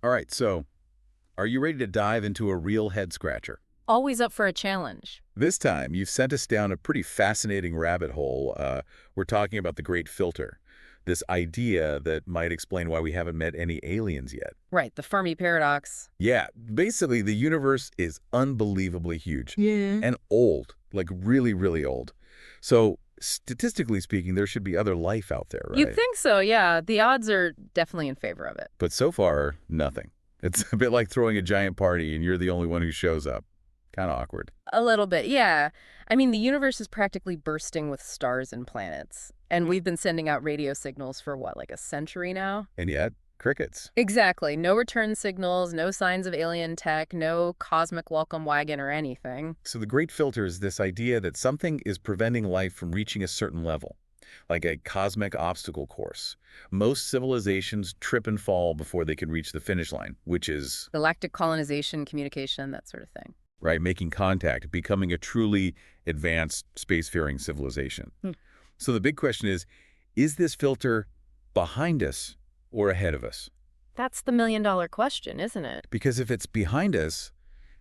All right, so are you ready to dive into a real head scratcher? Always up for a challenge. This time, you've sent us down a pretty fascinating rabbit hole. We're talking about the Great Filter, this idea that might explain why we haven't met any aliens yet. Right, the Fermi paradox. Yeah, basically, the universe is unbelievably huge Yeah. and old, like really, really old. So, statistically speaking, there should be other life out there, You'd right? think so, yeah. The odds are definitely in favor of it. But so far, nothing. It's a bit like throwing a giant party and you're the only one who shows up. Kind of awkward. A little bit, yeah. I mean, the universe is practically bursting with stars and planets. And we've been sending out radio signals for what, like a century now? And yet, crickets. Exactly. No return signals, no signs of alien tech, no cosmic welcome wagon or anything. So the Great Filter is this idea that something is preventing life from reaching a certain level, like a cosmic obstacle course. Most civilizations trip and fall before they can reach the finish line, which is, Galactic colonization, communication, that sort of thing. right, making contact, becoming a truly advanced spacefaring civilization. Hmm. So the big question is this filter behind us or ahead of us? That's the million-dollar question, isn't it? Because if it's behind us,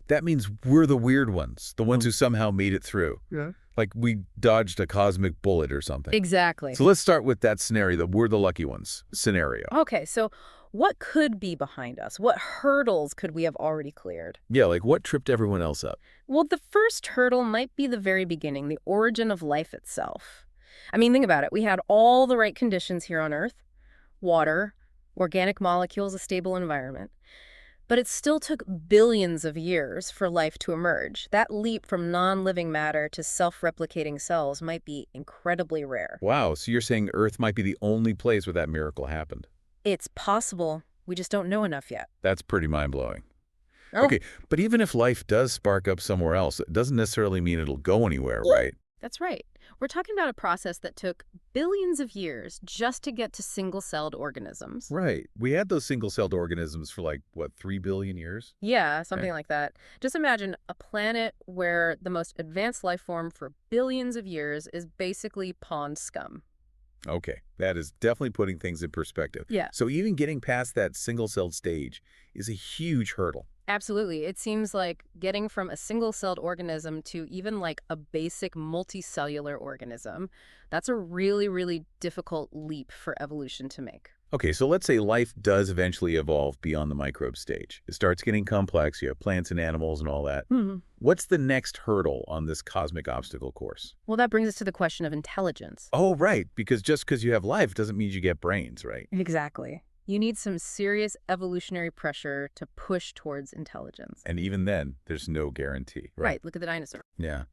that means we're the weird ones, the ones who somehow made it through. Yeah. Like we dodged a cosmic bullet or something. Exactly. So let's start with that scenario, the we're the lucky ones scenario. Okay, so what could be behind us? What hurdles could we have already cleared? Yeah, like what tripped everyone else up? Well, the first hurdle might be the very beginning, the origin of life itself. I mean, think about it. We had all the right conditions here on Earth: water, organic molecules, a stable environment. But it still took billions of years for life to emerge. That leap from non-living matter to self-replicating cells might be incredibly rare. Wow, so you're saying Earth might be the only place where that miracle happened. It's possible. We just don't know enough yet. That's pretty mind-blowing. Oh, Okay, but even if life does spark up somewhere else, it doesn't necessarily mean it'll go anywhere, right? that's right. We're talking about a process that took billions of years just to get to single-celled organisms. Right. We had those single-celled organisms for like, what, 3 billion years? Yeah, something Right. like that. Just imagine a planet where the most advanced life form for billions of years is basically pond scum. Okay, that is definitely putting things in perspective. Yeah. So even getting past that single-celled stage is a huge hurdle. Absolutely. It seems like getting from a single-celled organism to even like a basic multicellular organism, that's a really, really difficult leap for evolution to make. Okay, so let's say life does eventually evolve beyond the microbe stage. It starts getting complex, you have plants and animals and all that. What's the next hurdle on this cosmic obstacle course? Well, that brings us to the question of intelligence. Oh, right, because just because you have life doesn't mean you get brains, right? Exactly. You need some serious evolutionary pressure to push towards intelligence. And even then, there's no guarantee, right? Right. Look at the dinosaur. Yeah.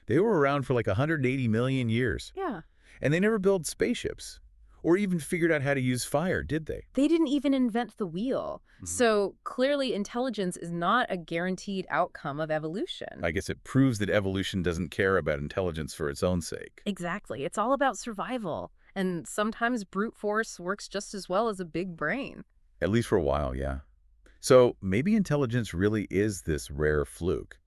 They were around for like 180 million years, Yeah. and they never built spaceships or even figured out how to use fire, did they? They didn't even invent the wheel. Mhm. So clearly, intelligence is not a guaranteed outcome of evolution. I guess it proves that evolution doesn't care about intelligence for its own sake. Exactly. It's all about survival. And sometimes brute force works just as well as a big brain. At least for a while, yeah. So maybe intelligence really is this rare fluke.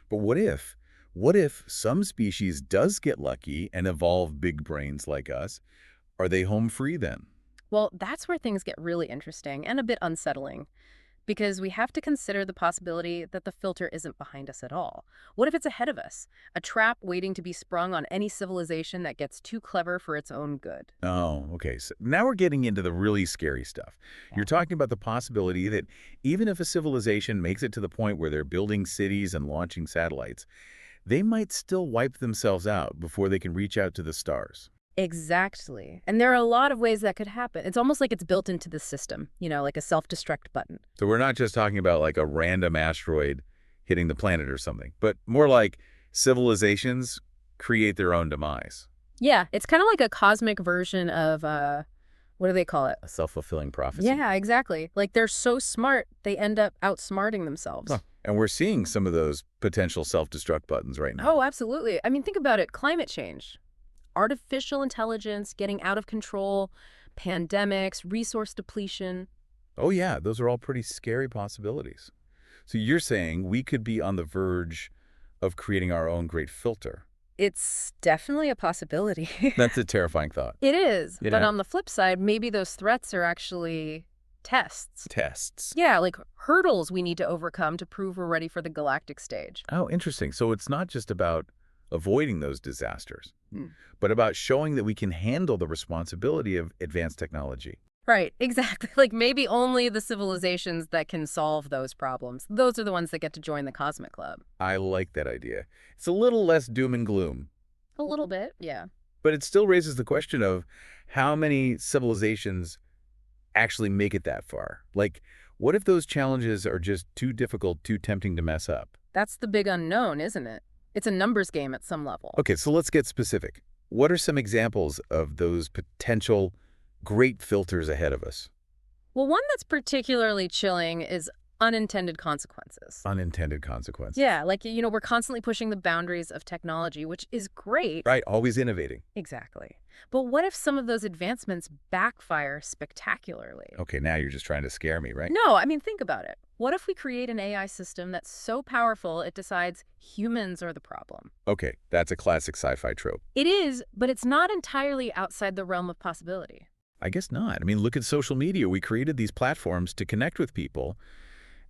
But what if? What if some species does get lucky and evolve big brains like us? Are they home free then? Well, that's where things get really interesting and a bit unsettling. Because we have to consider the possibility that the filter isn't behind us at all. What if it's ahead of us? A trap waiting to be sprung on any civilization that gets too clever for its own good. Oh, okay. So now we're getting into the really scary stuff. You're talking about the possibility that even if a civilization makes it to the point where they're building cities and launching satellites, they might still wipe themselves out before they can reach out to the stars. Exactly. And there are a lot of ways that could happen. It's almost like it's built into the system, like a self-destruct button. So we're not just talking about like a random asteroid hitting the planet or something, but more like civilizations create their own demise. Yeah, it's kind of like a cosmic version of, what do they call it? A self-fulfilling prophecy. Yeah, exactly. Like they're so smart, they end up outsmarting themselves. Huh. And we're seeing some of those potential self-destruct buttons right now. Oh, absolutely. I mean, think about it. Climate change, artificial intelligence getting out of control, pandemics, resource depletion. Oh, yeah, those are all pretty scary possibilities. So you're saying we could be on the verge of creating our own great filter. It's definitely a possibility. That's a terrifying thought. It is. You But know? on the flip side, maybe those threats are actually Tests. Tests. Yeah, like hurdles we need to overcome to prove we're ready for the galactic stage. Oh, interesting. So it's not just about avoiding those disasters, Hmm. but about showing that we can handle the responsibility of advanced technology. Right, exactly. Like maybe only the civilizations that can solve those problems. Those are the ones that get to join the Cosmic Club. I like that idea. It's a little less doom and gloom, A little bit, yeah. but it still raises the question of how many civilizations actually make it that far. Like, what if those challenges are just too difficult, too tempting to mess up? That's the big unknown, isn't it? It's a numbers game at some level. Okay, so let's get specific. What are some examples of those potential great filters ahead of us? Well, one that's particularly chilling is unintended consequences. Unintended consequences. Yeah, like, we're constantly pushing the boundaries of technology, which is great. Right, always innovating. Exactly. But what if some of those advancements backfire spectacularly? Okay, now you're just trying to scare me, right? No, I mean, think about it. What if we create an AI system that's so powerful it decides humans are the problem? Okay, that's a classic sci-fi trope. It is, but it's not entirely outside the realm of possibility. I guess not. I mean, look at social media. We created these platforms to connect with people,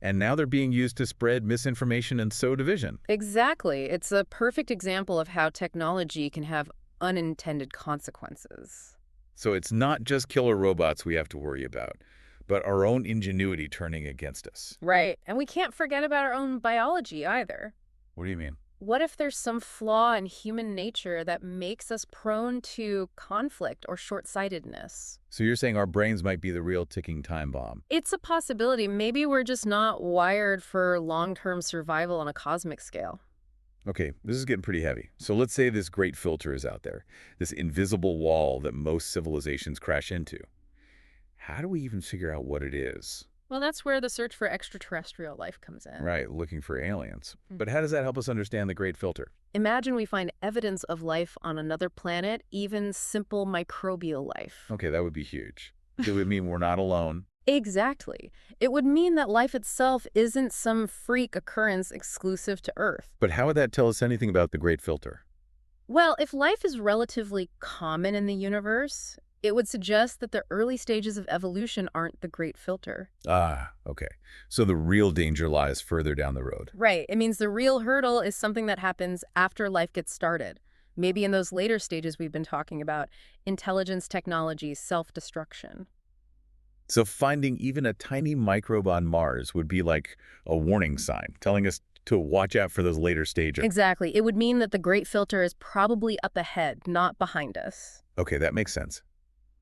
and now they're being used to spread misinformation and sow division. Exactly. It's a perfect example of how technology can have unintended consequences. So it's not just killer robots we have to worry about, but our own ingenuity turning against us. Right. And we can't forget about our own biology either. What do you mean? What if there's some flaw in human nature that makes us prone to conflict or short-sightedness? So you're saying our brains might be the real ticking time bomb. It's a possibility. Maybe we're just not wired for long-term survival on a cosmic scale. Okay, this is getting pretty heavy. So let's say this great filter is out there, this invisible wall that most civilizations crash into. How do we even figure out what it is? Well, that's where the search for extraterrestrial life comes in. Right, looking for aliens. Mm. But how does that help us understand the great filter? Imagine we find evidence of life on another planet, even simple microbial life. Okay, that would be huge. It would mean we're not alone. Exactly. It would mean that life itself isn't some freak occurrence exclusive to Earth. But how would that tell us anything about the great filter? Well, if life is relatively common in the universe, it would suggest that the early stages of evolution aren't the great filter. Ah, okay. So the real danger lies further down the road. Right. It means the real hurdle is something that happens after life gets started. Maybe in those later stages we've been talking about, intelligence, technology, self-destruction. So finding even a tiny microbe on Mars would be like a warning sign, telling us to watch out for those later stages. Exactly. It would mean that the great filter is probably up ahead, not behind us. Okay, that makes sense.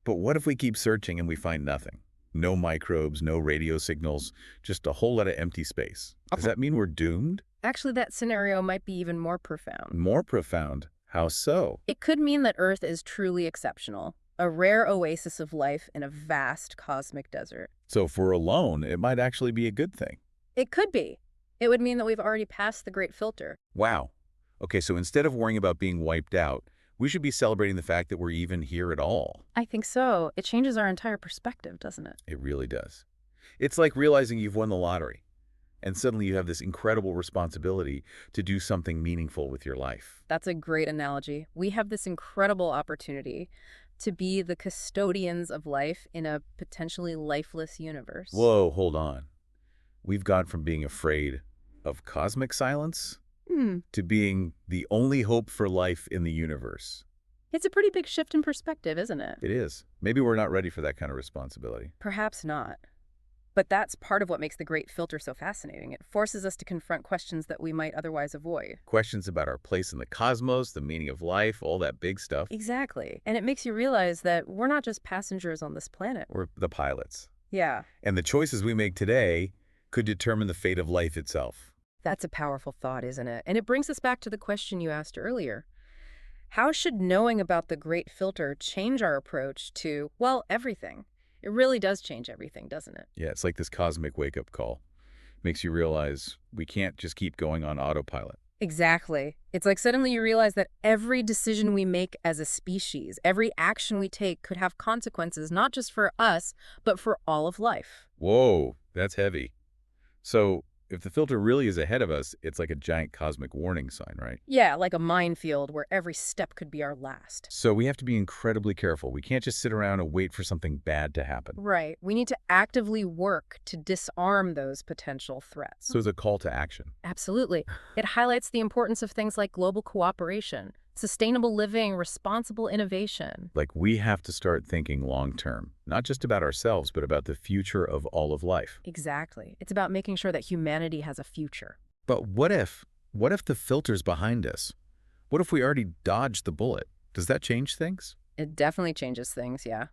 But what if we keep searching and we find nothing? No microbes, no radio signals, just a whole lot of empty space. Does that mean we're doomed? Actually, that scenario might be even more profound. More profound. How so? It could mean that Earth is truly exceptional, a rare oasis of life in a vast cosmic desert. So if we're alone, it might actually be a good thing. It could be. It would mean that we've already passed the great filter. Wow. Okay, so instead of worrying about being wiped out, we should be celebrating the fact that we're even here at all. I think so. It changes our entire perspective, doesn't it? It really does. It's like realizing you've won the lottery, and suddenly you have this incredible responsibility to do something meaningful with your life. That's a great analogy. We have this incredible opportunity to be the custodians of life in a potentially lifeless universe. Whoa, hold on. We've gone from being afraid of cosmic silence to being the only hope for life in the universe. It's a pretty big shift in perspective, isn't it? It is. Maybe we're not ready for that kind of responsibility. Perhaps not. But that's part of what makes the great filter so fascinating. It forces us to confront questions that we might otherwise avoid. Questions about our place in the cosmos, the meaning of life, all that big stuff. Exactly. And it makes you realize that we're not just passengers on this planet. We're the pilots. Yeah. And the choices we make today could determine the fate of life itself. That's a powerful thought, isn't it? And it brings us back to the question you asked earlier. How should knowing about the great filter change our approach to, well, everything? It really does change everything, doesn't it? Yeah, it's like this cosmic wake-up call. Makes you realize we can't just keep going on autopilot. Exactly. It's like suddenly you realize that every decision we make as a species, every action we take could have consequences not just for us, but for all of life. Whoa, that's heavy. So if the filter really is ahead of us, it's like a giant cosmic warning sign, right? Yeah, like a minefield where every step could be our last. So we have to be incredibly careful. We can't just sit around and wait for something bad to happen. Right. We need to actively work to disarm those potential threats. So it's a call to action. Absolutely. It highlights the importance of things like global cooperation, sustainable living, responsible innovation. Like we have to start thinking long term, not just about ourselves, but about the future of all of life. Exactly. It's about making sure that humanity has a future. But what if the filter's behind us? What if we already dodged the bullet? Does that change things? It definitely changes things, yeah.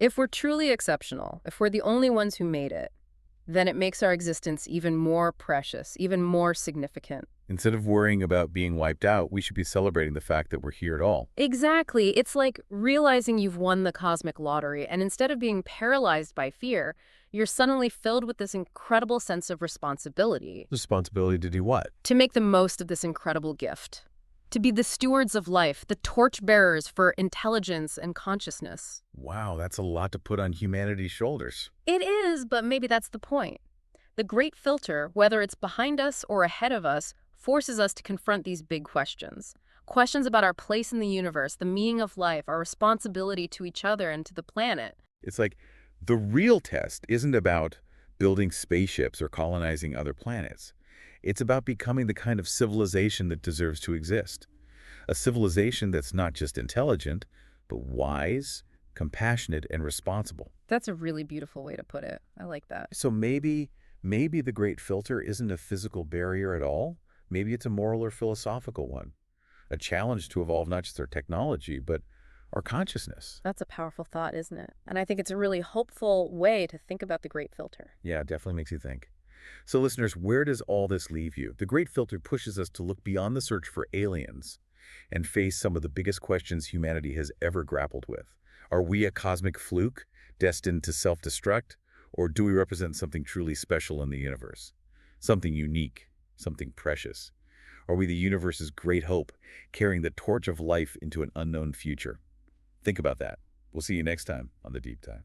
If we're truly exceptional, if we're the only ones who made it, then it makes our existence even more precious, even more significant. Instead of worrying about being wiped out, we should be celebrating the fact that we're here at all. Exactly. It's like realizing you've won the cosmic lottery, and instead of being paralyzed by fear, you're suddenly filled with this incredible sense of responsibility Responsibility to do what? to make the most of this incredible gift, to be the stewards of life, the torchbearers for intelligence and consciousness. Wow, that's a lot to put on humanity's shoulders. It is, but maybe that's the point. The great filter, whether it's behind us or ahead of us, forces us to confront these big questions. Questions about our place in the universe, the meaning of life, our responsibility to each other and to the planet. It's like the real test isn't about building spaceships or colonizing other planets. It's about becoming the kind of civilization that deserves to exist. A civilization that's not just intelligent, but wise, compassionate, and responsible. That's a really beautiful way to put it. I like that. So maybe the great filter isn't a physical barrier at all. Maybe it's a moral or philosophical one. A challenge to evolve not just our technology, but our consciousness. That's a powerful thought, isn't it? And I think it's a really hopeful way to think about the great filter. Yeah, it definitely makes you think. So listeners, where does all this leave you? The great filter pushes us to look beyond the search for aliens and face some of the biggest questions humanity has ever grappled with. Are we a cosmic fluke destined to self-destruct, or do we represent something truly special in the universe? Something unique, something precious? Are we the universe's great hope, carrying the torch of life into an unknown future? Think about that. We'll see you next time on The Deep Dive.